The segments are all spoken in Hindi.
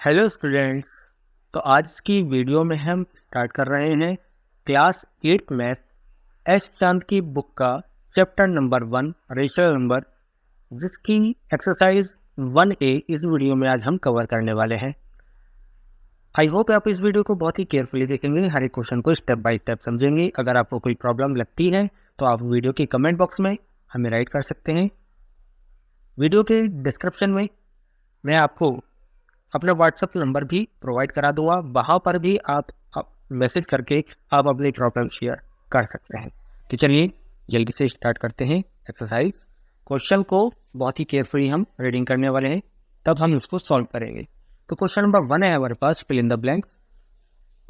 Hello students. तो आज की वीडियो में हम स्टार्ट कर रहे हैं क्लास 8 मैथ एस चांद की बुक का चैप्टर नंबर 1 रेशनल नंबर, जिसकी एक्सरसाइज 1A इस वीडियो में आज हम कवर करने वाले हैं। आई होप आप इस वीडियो को बहुत ही केयरफुली देखेंगे, हर एक क्वेश्चन को स्टेप बाय स्टेप समझेंगे। अगर आपको कोई प्रॉब्लम लगती है तो आप वीडियो के कमेंट बॉक्स में हमें राइट कर सकते हैं। वीडियो के डिस्क्रिप्शन में मैं आपको अपना व्हाट्सएप नंबर भी प्रोवाइड करा दूंगा, वहाँ पर भी आप मैसेज करके आप अपनी प्रॉब्लम शेयर कर सकते हैं। तो चलिए जल्दी से स्टार्ट करते हैं एक्सरसाइज। क्वेश्चन को बहुत ही केयरफुली हम रीडिंग करने वाले हैं, तब हम इसको सॉल्व करेंगे। तो क्वेश्चन नंबर 1 है हमारे पास, फिल इन द ब्लैंक।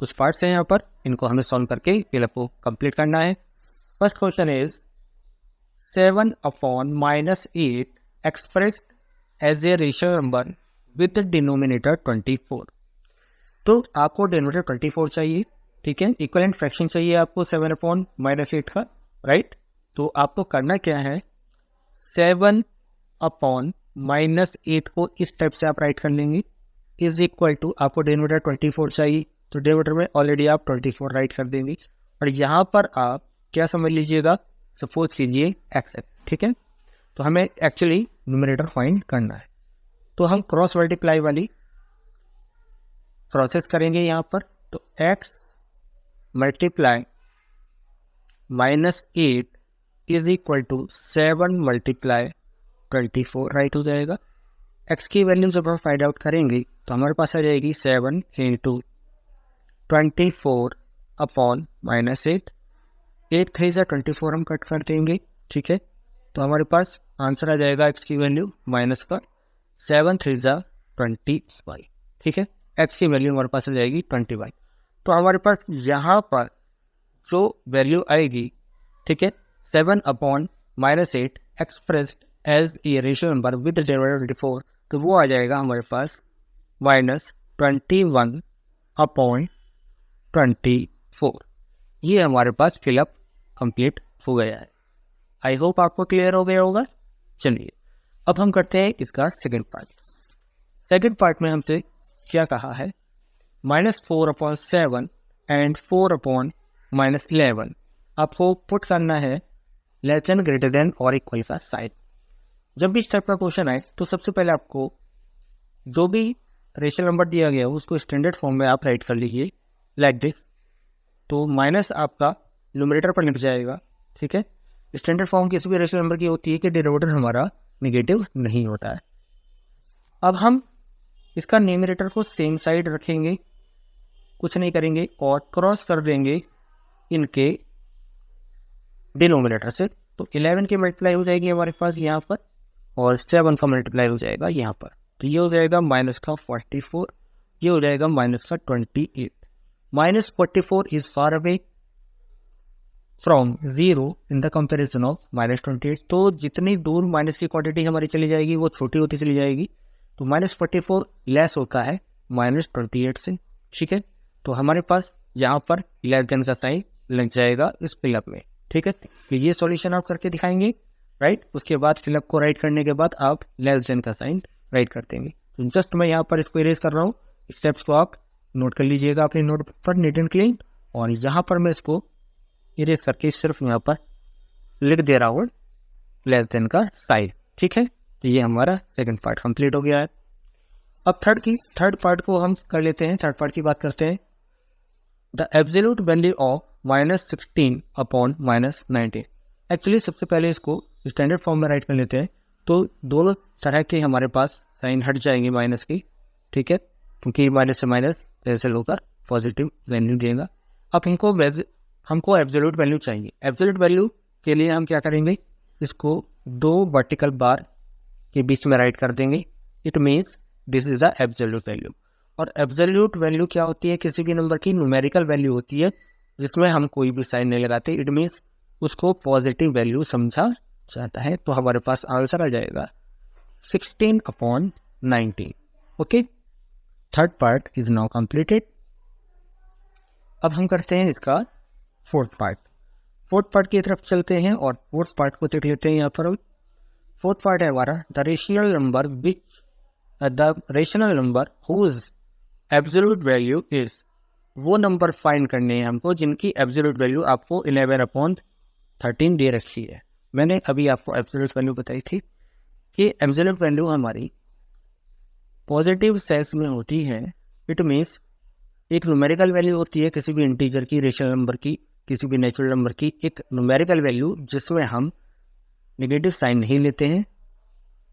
कुछ पार्ट्स हैं यहाँ पर, इनको हमें सॉल्व करके फिलअप को कंप्लीट करना है। First question is 7/-8 expressed as a rational number with denominator 24। तो आपको डिनोमिनेटर 24 चाहिए, ठीक है। इक्विवेलेंट फ्रैक्शन चाहिए आपको 7/-8 का, राइट। तो आपको करना क्या है, 7/-8 को इस टाइप से आप राइट कर लेंगे, इज इक्वल टू आपको डिनोमिनेटर 24 चाहिए, तो डिनोमिनेटर में ऑलरेडी आप 24 राइट कर देंगे। और यहाँ पर आप क्या समझ लीजिएगा, सपोज कीजिए एक्स, ठीक है। तो हमें एक्चुअली न्यूमरेटर फाइंड करना है, तो हम क्रॉस मल्टीप्लाई वाली प्रोसेस करेंगे यहाँ पर। तो x multiply -8 is equal to 7/24 right हो जाएगा। x की वैल्यू जब हम फाइंड आउट करेंगे तो हमारे पास आ जाएगी 7 × 24/-8। 8 3 से 24 हम कट कर देंगे, ठीक है। तो हमारे पास आंसर आ जाएगा x की वैल्यू माइनस का 7 3 जा 20y, ठीक है। x की वैल्यू हमारे पास आ जाएगी 20y। तो हमारे पास यहाँ पर जो वैल्यू आएगी, ठीक है, 7/-8 expressed as a rational number with denominator 24, तो वो आ जाएगा हमारे पास -21/24। ये हमारे पास फिलअप कंप्लीट हो गया है। आई होप आपको क्लियर हो गया होगा। चलिए अब हम करते हैं इसका सेकंड पार्ट। सेकंड पार्ट में हमसे क्या कहा है, -4/7 एंड 4/-11 आपको पुट करना है लेस देन, ग्रेटर देन और इक्वल का साइन। जब भी इस टाइप का क्वेश्चन आए तो सबसे पहले आपको जो भी रेशनल नंबर दिया गया हो उसको स्टैंडर्ड फॉर्म में आप राइट कर लीजिए लाइक दिस। तो माइनस आपका न्यूमरेटर पर लिख जाएगा, ठीक है। स्टैंडर्ड फॉर्म किसी भी रेशनल नंबर की होती है कि डिनोमिनेटर हमारा नेगेटिव नहीं होता है। अब हम इसका न्यूमरेटर को सेम साइड रखेंगे, कुछ नहीं करेंगे और क्रॉस कर देंगे इनके डिनोमिनेटर से। तो 11 की मल्टीप्लाई हो जाएगी हमारे पास यहाँ पर, और 7 का मल्टीप्लाई हो जाएगा यहाँ पर। तो ये हो जाएगा माइनस का 44, ये हो जाएगा माइनस का 28। -44 is far away from 0 in the comparison of -28। तो जितनी दूर माइनस की क्वांटिटी हमारी चली जाएगी वो छोटी होती चली जाएगी। तो -44 लेस होता है -28 से, ठीक है। तो हमारे पास यहाँ पर लेस देन का साइन लग जाएगा इस फिलअप में, ठीक है। तो ये सॉल्यूशन आप करके दिखाएंगे, राइट। उसके बाद फिलअप को राइट करने के बाद आप लेस देन का साइन राइट कर देंगे। तो जस्ट मैं यहाँ पर इसको इरेज कर रहा हूँ, स्टेप्स को आप नोट कर लीजिएगा अपने नोट पर नीट एंड क्लीन। और यहाँ पर मैं इसको इरेज करके सिर्फ यहाँ पर लिख दे रहा हूँ लेस देन का साइन, ठीक है। तो ये हमारा सेकंड पार्ट कंप्लीट हो गया है। अब थर्ड पार्ट को हम कर लेते हैं, थर्ड पार्ट की बात करते हैं। The absolute value of -16/-19। Actually सबसे पहले इसको स्टैंडर्ड फॉर्म में राइट कर लेते हैं। तो दोनों तरह के हमारे पास साइन हट जाएंगे माइनस की, ठीक है, क्योंकि माइनस से माइनस कैंसिल होकर पॉजिटिव वैल्यू देगा। अब हमको एब्सोल्यूट वैल्यू चाहिए। एब्सोल्यूट वैल्यू के लिए हम क्या करेंगे, इसको 2 वर्टिकल बार के बीच में राइट कर देंगे। It means this is the absolute value. और एब्सोल्यूट वैल्यू क्या होती है, किसी भी नंबर की न्यूमेरिकल वैल्यू होती है जिसमें हम कोई भी साइन नहीं लगाते। इट मीन्स उसको पॉजिटिव वैल्यू समझा जाता है। तो हमारे पास आंसर आ जाएगा 16/19। Okay, third part is now completed. अब हम करते हैं इसका फोर्थ पार्ट। फोर्थ पार्ट की तरफ चलते हैं और फोर्थ पार्ट को देख लेते हैं यहाँ पर। फोर्थ पार्ट है हमारा the rational number whose absolute value is, वो नंबर फाइंड करने हैं हमको जिनकी एब्सोल्यूट वैल्यू आपको 11/13 दे रखी है। मैंने अभी आपको एब्सोल्यूट वैल्यू बताई थी कि एब्सोल्यूट वैल्यू हमारी पॉजिटिव सेंस में होती है। इट मीन्स एक न्यूमेरिकल वैल्यू होती है किसी भी इंटीजर की, रेशनल नंबर की, किसी भी नेचुरल नंबर की, एक न्यूमेरिकल वैल्यू जिसमें हम नेगेटिव साइन नहीं लेते हैं,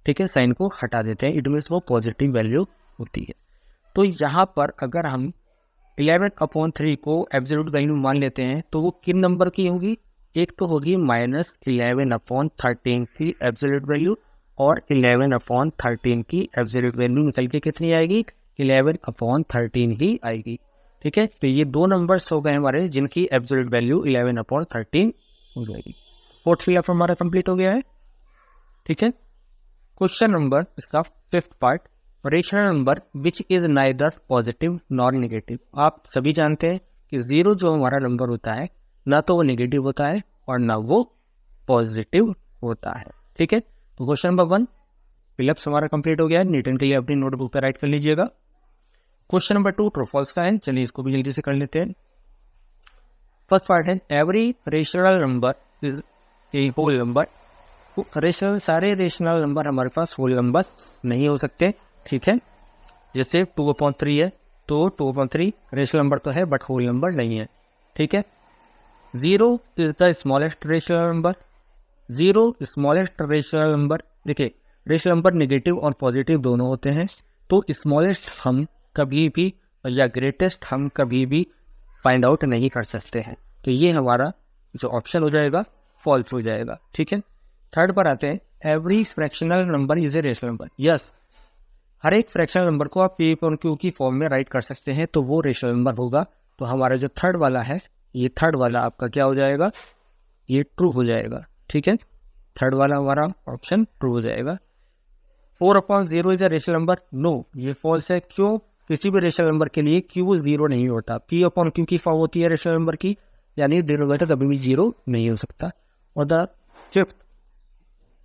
ठीक है, साइन को हटा देते हैं। इट मीन्स वो पॉजिटिव वैल्यू होती है। तो यहाँ पर अगर हम 11/3 को एब्सोल्यूट वैल्यू मान लेते हैं तो वो किन नंबर की होगी? एक तो होगी -11/13 की एब्सोल्यूट वैल्यू, और 11/13 की एब्सोल्यूट वैल्यू निकल के कितनी आएगी? 11/13 ही आएगी। ठीक है, तो ये दो नंबर्स हो गए हमारे जिनकी एब्सोल्यूट वैल्यू 11/13 हो जाएगी। 4 हमारा कंप्लीट हो गया है। ठीक है, क्वेश्चन नंबर इसका 5th part, rational number which is neither positive nor negative. आप सभी जानते हैं कि 0 जो हमारा नंबर होता है ना तो वो नेगेटिव होता है और ना वो पॉजिटिव होता है। ठीक है, तो क्वेश्चन नंबर 1 फिलअप्स हमारा कंप्लीट हो गया है। न्यूटन के लिए अपनी नोटबुक पर राइट कर लीजिएगा। क्वेश्चन नंबर 2 ट्रू फॉल्स का है, चलिए इसको भी जल्दी से कर लेते हैं। फर्स्ट पार्ट है every rational number is a whole number. Rational, सारे रेशनल नंबर हमारे पास होल नंबर नहीं हो सकते। ठीक है, जैसे 2/3 है तो 2/3 रेशनल नंबर तो है बट होल नंबर नहीं है। ठीक है, 0 is the smallest rational number. 0 smallest rational number. देखिए, रेशनल नंबर नेगेटिव और पॉजिटिव दोनों होते हैं, तो स्मॉलेस्ट हम कभी भी या ग्रेटेस्ट हम कभी भी फाइंड आउट नहीं कर सकते हैं, तो ये हमारा जो ऑप्शन हो जाएगा फॉल्स हो जाएगा। ठीक है, थर्ड पर आते हैं, every fractional number is a rational number. Yes, हर एक फ्रैक्शनल नंबर को आप पी और क्यू की फॉर्म में राइट कर सकते हैं, तो वो रेशनल नंबर होगा। तो हमारा जो थर्ड वाला है, ये थर्ड वाला आपका क्या हो जाएगा? ये ट्रू हो जाएगा। ठीक है, थर्ड वाला हमारा ऑप्शन ट्रू हो जाएगा। 4/0 is a rational number. No, ये फॉल्स है। क्यों? किसी भी रेशनल नंबर के लिए क्यू 0 नहीं होता। P/Q की फॉर्म होती है रेशनल नंबर की, यानी डिनोमिनेटर कभी भी 0 नहीं हो सकता। और the fifth,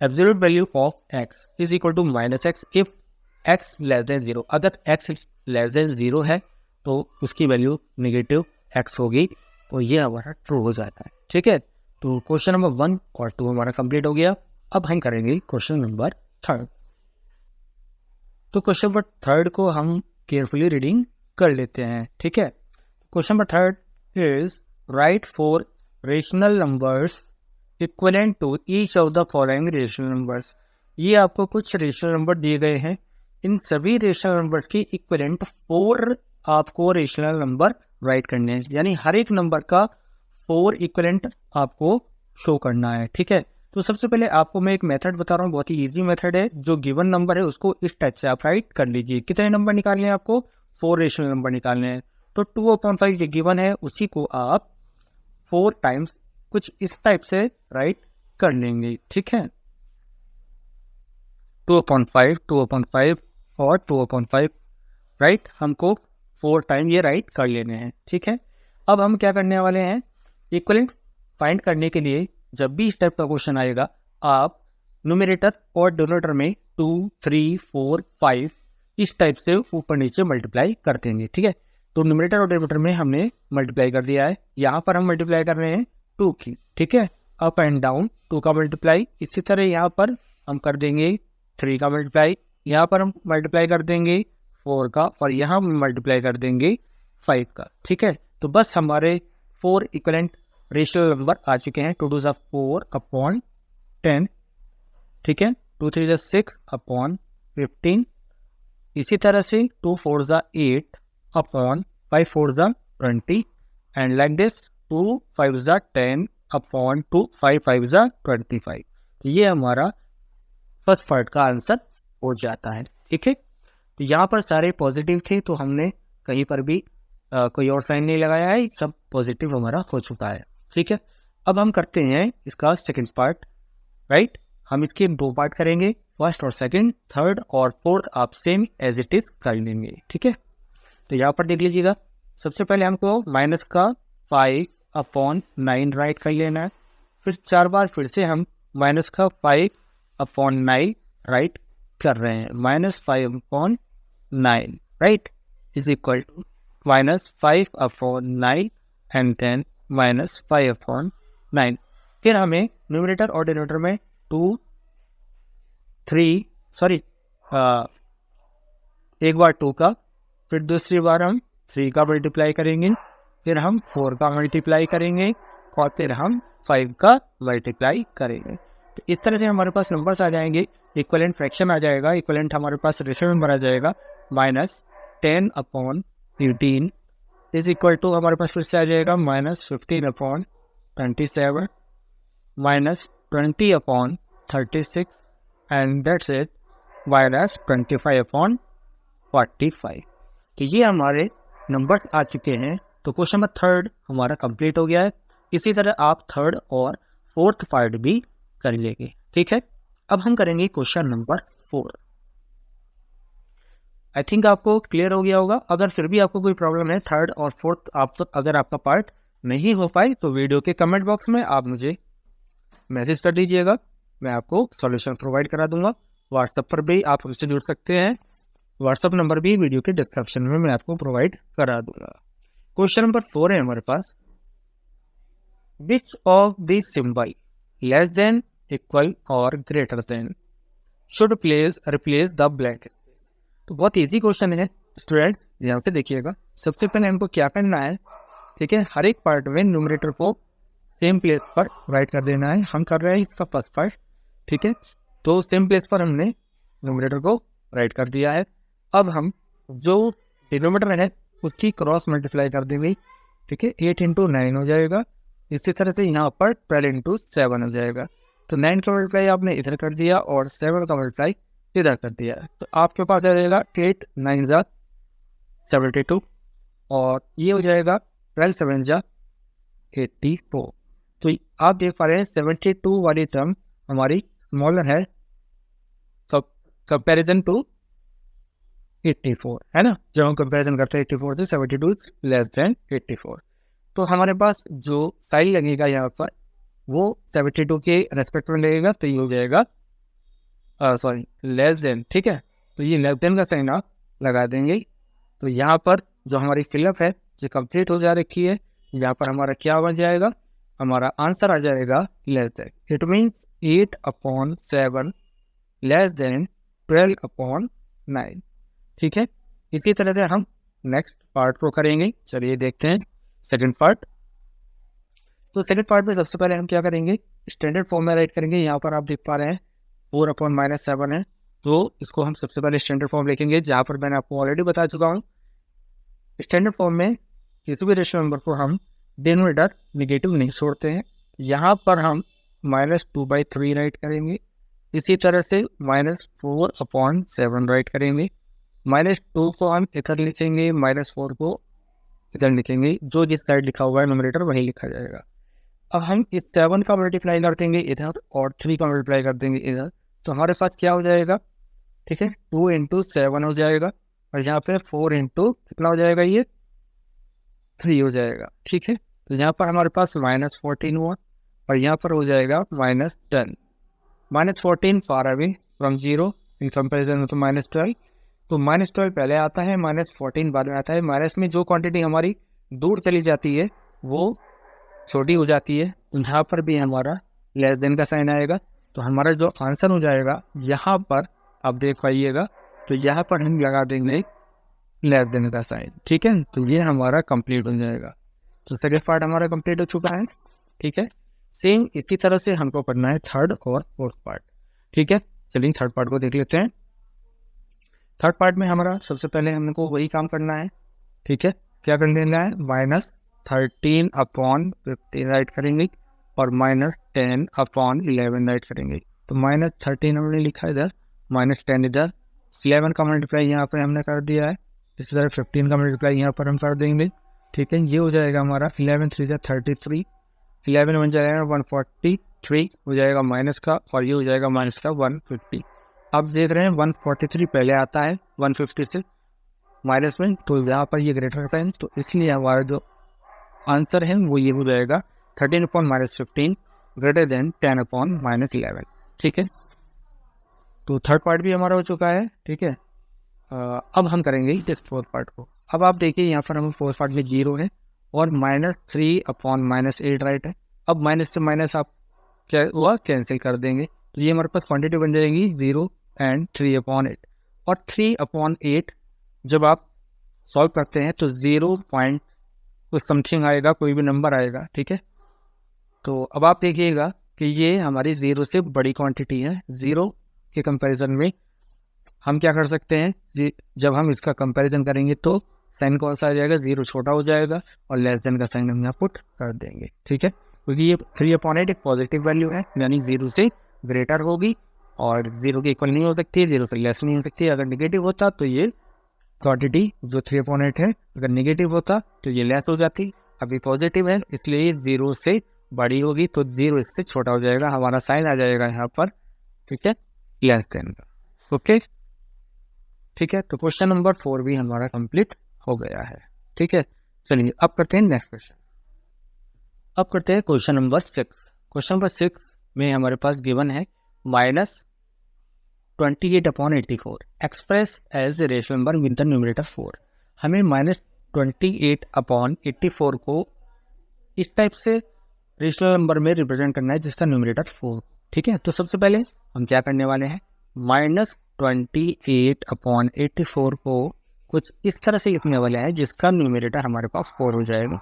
absolute value of x is equal to -x if x less than 0। अगर x लेस देन 0 है तो उसकी वैल्यू नेगेटिव x होगी, तो ये हमारा ट्रू हो जाता है। ठीक है, तो क्वेश्चन नंबर 1 और 2 हमारा कंप्लीट हो गया। अब हम करेंगे क्वेश्चन नंबर 3। तो क्वेश्चन नंबर 3 को हम केयरफुली रीडिंग कर लेते हैं। ठीक है, question number 3 is right 4 rational numbers equivalent to each of the following rational numbers. ये आपको कुछ रेशनल नंबर दिए गए हैं, इन सभी रेशनल नंबर्स की इक्वलेंट 4 आपको रेशनल नंबर राइट करने हैं, यानी हर एक नंबर का 4 इक्वलेंट आपको शो करना है। ठीक है, तो सबसे पहले आपको मैं एक मेथड बता रहा हूँ, बहुत ही इजी मेथड है। जो गिवन नंबर है उसको इस टाइप से आप राइट कर लीजिए। कितने नंबर निकालने हैं आपको? 4 रेशनल नंबर निकालने हैं। तो 2/5 जो गिवन है उसी को आप 4 टाइम्स कुछ इस टाइप से राइट कर लेंगे। ठीक है, 2/5, 2/5 और 2/5 राइट, हमको 4 टाइम ये राइट कर लेने हैं। ठीक है, अब हम क्या करने वाले हैं, इक्वलेंट फाइंड करने के लिए जब भी इस टाइप का क्वेश्चन आएगा, आप न्यूमरेटर और डिनोमिनेटर में 2, 3, 4, 5 इस टाइप से ऊपर नीचे मल्टीप्लाई कर देंगे। ठीक है, तो न्यूमरेटर और डिनोमिनेटर में हमने मल्टीप्लाई कर दिया है, यहाँ पर हम मल्टीप्लाई कर रहे हैं 2 की। ठीक है, अप एंड डाउन 2 का मल्टीप्लाई। इसी तरह यहाँ पर हम कर देंगे 3 का मल्टीप्लाई, यहाँ पर हम मल्टीप्लाई कर देंगे 4 का, और यहाँ मल्टीप्लाई कर देंगे 5 का। ठीक है, तो बस हमारे 4 इक्वलेंट रेशनल नंबर आ चुके हैं। 2 2 ज़ा 4/10। ठीक है, 2 3 ज़ा 6/15। इसी तरह से 2 4 ज़ा 8/5 4 ज़ा 20 एंड लाइक दिस 2 5 ज़ा 10/2 5 5 ज़ा 25। तो ये हमारा फर्स्ट पार्ट का आंसर हो जाता है। ठीक है, तो यहाँ पर सारे पॉजिटिव थे, तो हमने कहीं पर भी कोई और साइन नहीं लगाया है, सब पॉजिटिव हमारा हो चुका है। ठीक है, अब हम करते हैं इसका सेकंड पार्ट। राइट, हम इसके 2 पार्ट करेंगे, फर्स्ट और सेकंड, थर्ड और फोर्थ आप सेम एज इट इज कर लेंगे। ठीक है, तो यहाँ पर देख लीजिएगा, सबसे पहले हमको माइनस का 5/9 राइट कर लेना है। फिर 4 बार फिर से हम माइनस का 5/9 राइट कर रहे हैं, -5/9 right. Is equal to -5/9 and then -5/9। फिर हमें न्यूमरेटर और डिनोमिनेटर में 2 3 सॉरी एक बार 2 का, फिर दूसरी बार हम 3 का मल्टीप्लाई करेंगे, फिर हम 4 का मल्टीप्लाई करेंगे और फिर हम 5 का मल्टीप्लाई करेंगे। तो इस तरह से हमारे पास नंबर्स आ जाएंगे, इक्वलेंट फ्रैक्शन आ जाएगा, इक्वलेंट हमारे पास रेशियो नंबर आ जाएगा -10/18 इज इक्वल टू हमारे पास फिर से आ जाएगा -15/27 -20/36 एंड दैट्स इट -25/45। तो ये हमारे नंबर आ चुके हैं। तो क्वेश्चन नंबर 3 हमारा कंप्लीट हो गया है। इसी तरह आप 3rd और 4th पार्ट भी कर लेंगे, ठीक है। अब हम करेंगे क्वेश्चन नंबर 4। आई थिंक आपको क्लियर हो गया होगा। अगर फिर भी आपको कोई प्रॉब्लम है 3rd और 4th अगर आपका पार्ट नहीं हो पाए तो वीडियो के कमेंट बॉक्स में आप मुझे मैसेज कर दीजिएगा, मैं आपको सॉल्यूशन प्रोवाइड करा दूंगा। व्हाट्सएप पर भी आप हमसे जुड़ सकते हैं, व्हाट्सएप नंबर भी वीडियो के डिस्क्रिप्शन में मैं आपको प्रोवाइड करा दूंगा। क्वेश्चन नंबर 4 है हमारे पास, which of the symbol less than, equal और greater than should replace the blank space. तो बहुत इजी क्वेश्चन है स्टूडेंट्स, ध्यान से देखिएगा। सबसे पहले हमको क्या करना है, ठीक है, हर एक पार्ट में न्यूमरेटर को सेम प्लेस पर राइट कर देना है। हम कर रहे हैं इसका फर्स्ट पार्ट, ठीक है, तो सेम प्लेस पर हमने न्यूमरेटर को राइट कर दिया है। अब हम जो डिनोमिनेटर है उसकी क्रॉस मल्टीप्लाई कर देंगे, ठीक है, 8 × 9 हो जाएगा। इसी तरह से यहाँ पर 12 × 7 हो जाएगा। तो 9 का मल्टीप्लाई आपने इधर कर दिया और 7 का मल्टीप्लाई इधर कर दिया। तो आपके पास आ जाएगा 8 × 9 = 72 और ये हो जाएगा 12 × 7 = 84। तो आप देख पा रहे हैं 72 वाली टर्म हमारी स्मॉलर है कंपैरिजन टू 84, है ना। जब हम कंपैरिजन करते हैं 84 से 72 लेस देन 84, तो हमारे पास जो साइन लगेगा यहाँ पर वो 72 के रेस्पेक्ट में लगेगा। तो ये हो जाएगा लेस देन, ठीक है। तो ये लेस देन का साइन आप लगा देंगे। तो यहाँ पर जो हमारी फिलअप है जो कंप्लीट हो जा रखी है, यहाँ पर हमारा क्या बन जाएगा, हमारा आंसर आ जाएगा less than. It means 8/7 less than 12/9, ठीक है। इसी तरह से हम नेक्स्ट पार्ट को करेंगे। चलिए देखते हैं सेकंड पार्ट। तो सेकंड पार्ट में सबसे पहले हम क्या करेंगे, स्टैंडर्ड फॉर्म में राइट करेंगे। यहाँ पर आप देख पा रहे हैं 4/-7 है, तो इसको हम सबसे पहले स्टैंडर्ड फॉर्म लिखेंगे, जहाँ पर मैंने आपको ऑलरेडी बता चुका हूँ। स्टैंडर्ड फॉर्म में किसी भी रेशियो नंबर को हम डिनोमिनेटर निगेटिव नहीं छोड़ते हैं। यहाँ पर हम -2/3 राइट करेंगे। इसी तरह से -4/7 राइट करेंगे। -2 को हम इधर लिखेंगे, -4 को इधर लिखेंगे। जो जिस साइड लिखा हुआ है न्यूमरेटर वही लिखा जाएगा। अब हम इस 7 का मल्टीप्लाई कर देंगे इधर और 3 का मल्टीप्लाई कर देंगे इधर। तो हमारे पास क्या हो जाएगा, ठीक है, 2 × 7 हो जाएगा और यहाँ पे 4 × कितना हो जाएगा, ये 3 हो जाएगा, ठीक है। तो यहाँ पर हमारे पास -14 हुआ और यहाँ पर हो जाएगा -10। -14 far away from 0 in comparison तो -12। तो -12 पहले आता है, -14 बाद में आता है। माइनस में जो क्वांटिटी हमारी दूर चली जाती है वो छोटी हो जाती है। यहाँ पर भी हमारा लेस देन का साइन आएगा। तो हमारा जो आंसर हो जाएगा यहाँ पर आप देख पाइएगा, तो यहाँ पर हम लगा देंगे लेस देन का साइन, ठीक है। तो ये हमारा कंप्लीट हो जाएगा। तो सेकंड पार्ट हमारा कंप्लीट हो चुका है, ठीक है। सेम इसी तरह से हमको करना है 3rd और 4th पार्ट, ठीक है। चलिए 3rd पार्ट को देख लेते हैं। 3rd पार्ट में हमारा सबसे पहले हमको वही काम करना है, ठीक है। क्या कर देना है, -13/15 राइट करेंगे और -10/11 राइट करेंगे। तो -13 हमने लिखा इधर, -10 इधर, 11 का मल्टीप्लाई यहाँ पर हमने कर दिया है। इसी तरह 15 का मल्टीप्लाई यहाँ पर हम कर देंगे, ठीक है। ये हो जाएगा हमारा 11 × 3 = 33, 11 बन जाएगा 143 हो जाएगा माइनस का, और ये हो जाएगा माइनस का 150। अब देख रहे हैं 143 पहले आता है 150 से माइनस में, तो यहाँ पर ये ग्रेटर साइन, तो इसलिए हमारा जो आंसर है वो ये हो जाएगा 13/-15 ग्रेटर देन 10/-11, ठीक है। तो 3rd पार्ट भी हमारा हो चुका है, ठीक है। अब हम करेंगे इस 4th पार्ट को। अब आप देखिए यहाँ पर हमें फोर्थ पार्ट में 0 है और -3/-8 राइट है। अब माइनस से माइनस आप क्या हुआ, कैंसिल कर देंगे, तो ये हमारे पास क्वांटिटी बन जाएगी 0 एंड 3/8। और 3/8 जब आप सॉल्व करते हैं तो 0 पॉइंट कुछ समथिंग आएगा, कोई भी नंबर आएगा, ठीक है। तो अब आप देखिएगा कि ये हमारी 0 से बड़ी क्वांटिटी है। 0 के कंपैरिजन में हम क्या कर सकते हैं, जब हम इसका कंपैरिजन करेंगे तो साइन कौन सा आ जाएगा, 0 छोटा हो जाएगा और लेस देन का साइन हम यहाँ पुट कर देंगे, ठीक है। क्योंकि ये 3/8 एक पॉजिटिव वैल्यू है, यानी 0 से ग्रेटर होगी और 0 के इक्वल नहीं हो सकती, 0 से लेस नहीं हो सकती। अगर नेगेटिव होता तो ये क्वांटिटी जो 3/8 है, अगर नेगेटिव होता तो ये लेस हो जाती। अभी पॉजिटिव है इसलिए ये 0 से बड़ी होगी, तो 0 इससे छोटा हो जाएगा, हमारा साइन आ जाएगा यहाँ पर, ठीक है, लेस देन का। ओके, ठीक है। तो क्वेश्चन नंबर 4 भी हमारा कंप्लीट हो गया है, ठीक है। चलिए अब करते हैं नेक्स्ट क्वेश्चन। अब करते हैं क्वेश्चन नंबर 6। क्वेश्चन नंबर 6 में हमारे पास गिवन है -28/84 express as a rational number with the numerator 4। हमें -28/84 को इस टाइप से रेशनल नंबर में रिप्रेजेंट करना है जिसका न्यूमरेटर 4, ठीक है। तो सबसे पहले हम क्या करने वाले हैं, -28/84 को कुछ इस तरह से लिखने वाले हैं जिसका न्यूमरेटर हमारे पास 4 हो जाएगा,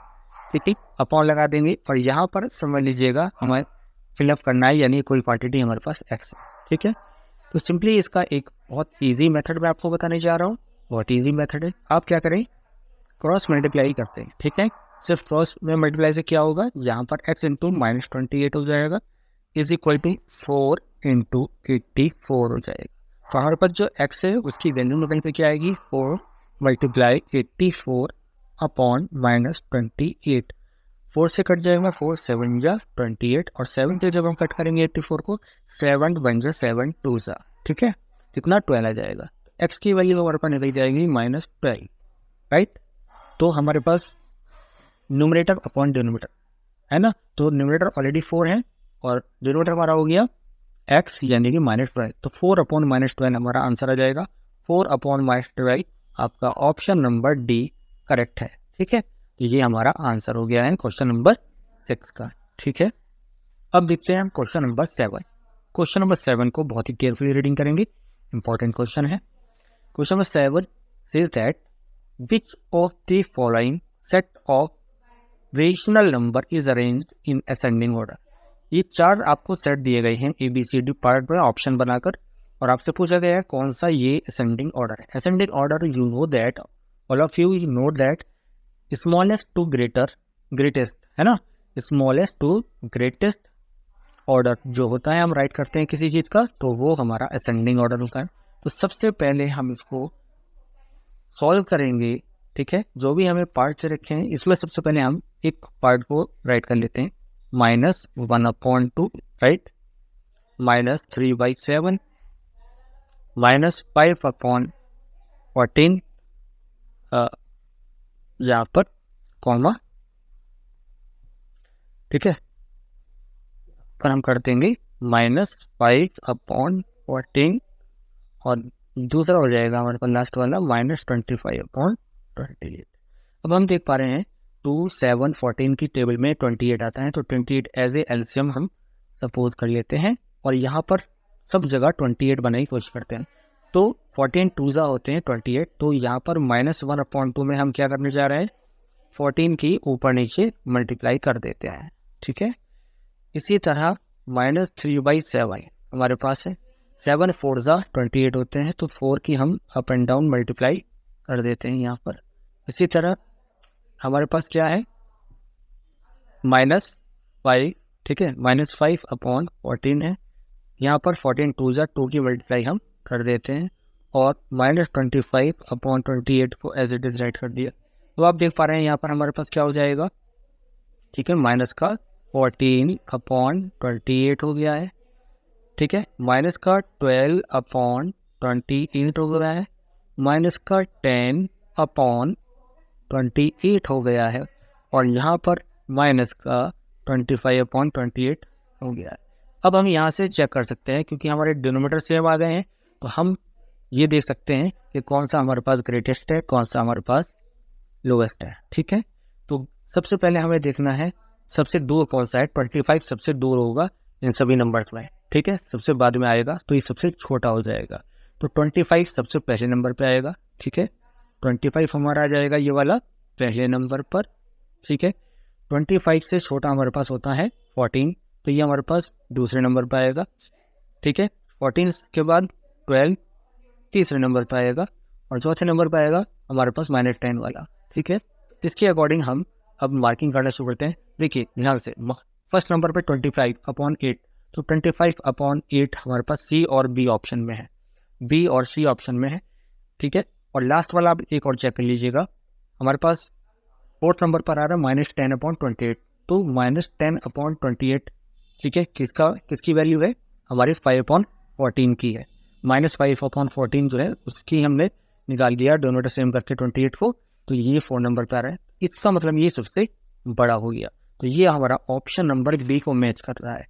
ठीक है। अपॉन लगा देंगे और यहाँ पर समझ लीजिएगा हमें फिलअप करना है, यानी कोई क्वांटिटी हमारे पास x है, ठीक है। तो सिंपली इसका एक बहुत इजी मेथड मैं आपको बताने जा रहा हूँ, बहुत इजी मेथड है। आप क्या करें, क्रॉस मल्टीप्लाई करते हैं, ठीक है। सिर्फ क्रॉस में मल्टीप्लाई से क्या होगा, यहाँ पर x इंटू -28 हो जाएगा इज इक्वल टू 4 इंटू 84 हो जाएगा। तो हमारे पास जो x है उसकी वैल्यू निकल के क्या आएगी, 4 मल्टीप्लाई 84 अपॉन -28। 4 से कट जाएगा, 4 7 जा 28 और 7 से जब हम कट करेंगे 84 को, 7 1 जा 7 2 जा, ठीक है, कितना 12 आ जाएगा। x की वैल्यू हमारे पास निकल जाएगी -12, राइट। तो हमारे पास न्यूमरेटर अपॉन डिनोमिनेटर है ना, तो न्यूमरेटर ऑलरेडी 4 है और डिनोमिनेटर हमारा हो गया x यानी कि -12, तो 4/-12 हमारा आंसर आ जाएगा। 4/-12 आपका ऑप्शन नंबर डी करेक्ट है, ठीक है। तो ये हमारा आंसर हो गया है क्वेश्चन नंबर 6 का, ठीक है। अब देखते हैं हम क्वेश्चन नंबर 7। क्वेश्चन नंबर 7 को बहुत ही केयरफुली रीडिंग करेंगे, इंपॉर्टेंट क्वेश्चन है। Question number 7 says that which of the following set of rational number is arranged in ascending order. ये 4 आपको सेट दिए गए हैं ABCD पार्ट में ऑप्शन बनाकर, और आपसे पूछा गया है कौन सा ये असेंडिंग ऑर्डर है। Ascending order, you know that, all of you know that smallest to greatest है ना, स्मॉलेस्ट टू ग्रेटेस्ट ऑर्डर जो होता है हम राइट करते हैं किसी चीज़ का, तो वो हमारा असेंडिंग ऑर्डर होता है। तो सबसे पहले हम इसको सॉल्व करेंगे, ठीक है। जो भी हमें पार्ट से रखे हैं इसमें सबसे पहले हम एक पार्ट को राइट कर लेते हैं, -1/2 राइट, -3/7 -5/14 यहाँ पर कॉमा, ठीक है। पर हम कर देंगे -5/14 और दूसरा हो जाएगा हमारे पास लास्ट वाला -25/28। अब हम देख पा रहे हैं 2 7 14 की टेबल में 28 आता है, तो 28 एज ए एलसीएम हम सपोज कर लेते हैं और यहाँ पर सब जगह 28 बनाने की कोशिश करते हैं। तो 14 2 होते हैं 28, तो यहाँ पर -1/2 में हम क्या करने जा रहे हैं, 14 की ऊपर नीचे मल्टीप्लाई कर देते हैं, ठीक है। इसी तरह -3/7 हमारे पास है, 7 4 28 होते हैं, तो 4 की हम अप एंड डाउन मल्टीप्लाई कर देते हैं यहाँ पर। इसी तरह हमारे पास क्या है, -5, ठीक है, -5/14 है, यहाँ पर 14 2 2 की मल्टीप्लाई हम कर देते हैं और -25/28 को एज इट इज राइट कर दिया। तो आप देख पा रहे हैं यहाँ पर हमारे पास क्या हो जाएगा, ठीक है, माइनस का 14/28 हो गया है, ठीक है, माइनस का 12/28 हो गया है, माइनस का 10/28 हो गया है और यहाँ पर माइनस का 25/28 हो गया है। अब हम यहाँ से चेक कर सकते हैं क्योंकि हमारे डिनोमिनेटर सेम आ गए हैं, तो हम ये देख सकते हैं कि कौन सा हमारे पास ग्रेटेस्ट है, कौन सा हमारे पास लोएस्ट है, ठीक है। तो सबसे पहले हमें देखना है सबसे दूर कौन सा है। 25 सबसे दूर होगा इन सभी नंबर्स में, ठीक है, सबसे बाद में आएगा तो ये सबसे छोटा हो जाएगा। तो 25 सबसे पहले नंबर पे आएगा, ठीक है। 25 हमारा आ जाएगा ये वाला पहले नंबर पर, ठीक है। 25 से छोटा हमारे पास होता है 14, तो ये हमारे पास दूसरे नंबर पर आएगा, ठीक है। 14 के बाद 12 तीसरे नंबर पर आएगा, और चौथे नंबर पर आएगा हमारे पास -10 वाला, ठीक है। इसके अकॉर्डिंग हम अब मार्किंग करना शुरू करते हैं। देखिए ध्यान से, फर्स्ट नंबर पे 25/8, तो 25/8 हमारे पास सी और बी ऑप्शन में है, बी और सी ऑप्शन में है, ठीक है। और लास्ट वाला आप एक और चेक कर लीजिएगा, हमारे पास फोर्थ नंबर पर आ रहा है -10/28, तो -10/28, ठीक है, किसकी वैल्यू है, हमारी 5/14 की है। -5/14 जो है उसकी हमने निकाल दिया डिनोमिनेटर सेम करके 28 को, तो ये 4 नंबर पर आ रहा है, इसका मतलब ये सबसे बड़ा हो गया। तो ये हमारा ऑप्शन नंबर बी को मैच कर रहा है,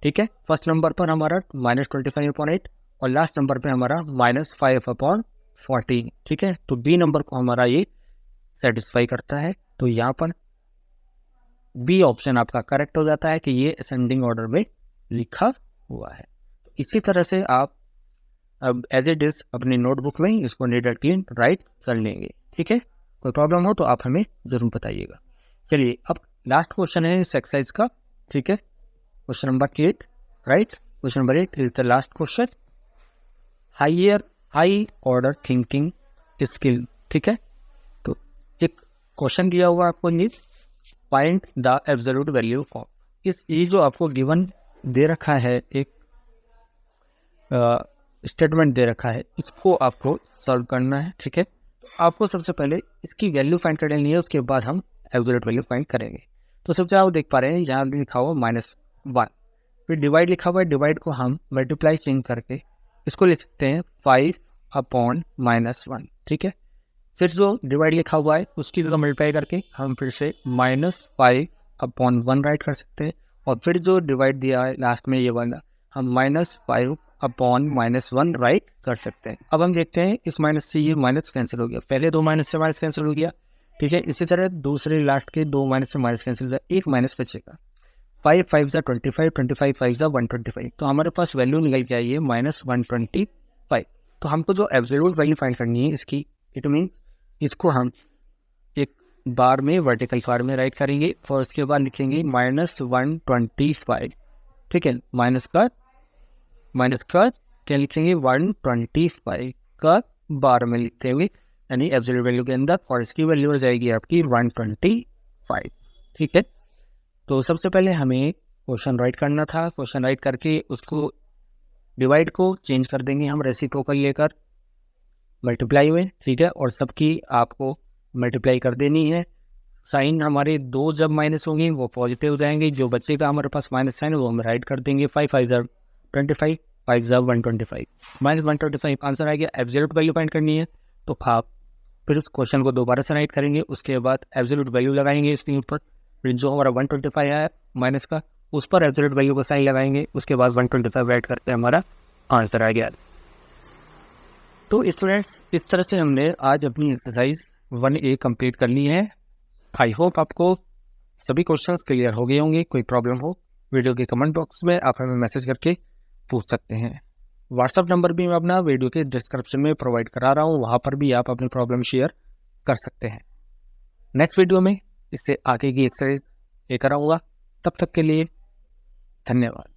ठीक है। फर्स्ट नंबर पर हमारा -25/8 और लास्ट नंबर पे हमारा -5/14, ठीक है। तो बी नंबर को हमारा ये सेटिस्फाई करता है, तो यहाँ पर बी ऑप्शन आपका करेक्ट हो जाता है कि ये असेंडिंग ऑर्डर में लिखा हुआ है। इसी तरह से आप अब एज इट इज अपनी नोटबुक में इसको नीट राइट कर लेंगे, ठीक है। कोई प्रॉब्लम हो तो आप हमें जरूर बताइएगा। चलिए अब लास्ट क्वेश्चन है इस एक्सरसाइज का, ठीक है, question number 8, right. Question number 8 is the last question, high order thinking skill, ठीक है। तो एक क्वेश्चन दिया हुआ आपको, neat find the absolute value of, ये जो आपको गिवन दे रखा है, एक स्टेटमेंट दे रखा है, इसको आपको सॉल्व करना है, ठीक है। तो आपको सबसे पहले इसकी वैल्यू फाइंड कर लेनी है, उसके बाद हम एब्सोल्यूट वैल्यू फाइंड करेंगे। तो सबसे आप देख पा रहे हैं यहाँ लिखा हुआ -1, फिर डिवाइड लिखा हुआ है, डिवाइड को हम मल्टीप्लाई चेंज करके इसको लिख सकते हैं 5/-1, ठीक है। फिर जो डिवाइड लिखा हुआ है उसकी जगह मल्टीप्लाई करके हम फिर से -5/1 राइट कर सकते हैं, और फिर जो डिवाइड दिया है लास्ट में ये वाला हम -5/-1 राइट कर सकते हैं। अब हम देखते हैं इस माइनस से ये माइनस कैंसिल हो गया, पहले 2 माइनस से माइनस कैंसिल हो गया, ठीक है। इसी तरह दूसरे लास्ट के 2 माइनस से माइनस कैंसिल हो गया, एक माइनस बचेगा। 5 5 25, 25 5 125, तो हमारे पास वैल्यू निकल के आई है -125। तो हमको जो एब्सोल्यूट वैल्यू फाइंड करनी है इसकी, इट मीन्स इसको हम एक बार में वर्टिकल बार में राइट करेंगे, और उसके बाद लिखेंगे -125, ठीक है। माइनस का क्या लिखेंगे 125 का बार में लिखते हुए, यानी एब्सोल्यूट वैल्यू के अंदर, और इसकी वैल्यू हो जाएगी आपकी 125, ठीक है। तो सबसे पहले हमें क्वेश्चन राइट करना था, क्वेश्चन राइट करके उसको डिवाइड को चेंज कर देंगे हम रेसिप्रोकल लेकर मल्टीप्लाई में, ठीक है, और सबकी आपको मल्टीप्लाई कर देनी है। साइन हमारे 2 जब माइनस होंगे वो पॉजिटिव हो जाएंगे, जो बचेगा हमारे पास माइनस साइन वो हम राइट कर देंगे। 5 5 25, 5 125, -125 आंसर आ गया। एब्सोल्यूट वैल्यू फाइंड करनी है, तो आप फिर उस क्वेश्चन को दोबारा से राइट करेंगे, उसके बाद एब्सोल्यूट वैल्यू लगाएंगे इसके ऊपर, फिर जो हमारा 125 आया माइनस का उस पर एब्सोल्यूट वैल्यू का साइन लगाएंगे, उसके बाद 125 ऐड करते हैं, हमारा आंसर आ गया। तो स्टूडेंट्स इस तरह से हमने आज अपनी एक्सरसाइज 1A कंप्लीट कर ली है। आई होप आपको सभी क्वेश्चंस क्लियर हो गए होंगे। कोई प्रॉब्लम हो वीडियो के कमेंट बॉक्स में आप हमें मैसेज करके पूछ सकते हैं। व्हाट्सअप नंबर भी मैं अपना वीडियो के डिस्क्रिप्शन में प्रोवाइड करा रहा हूँ, वहाँ पर भी आप अपनी प्रॉब्लम शेयर कर सकते हैं। नेक्स्ट वीडियो में इससे आगे की एक्सरसाइज लेकर आऊँगा, तब तक के लिए धन्यवाद।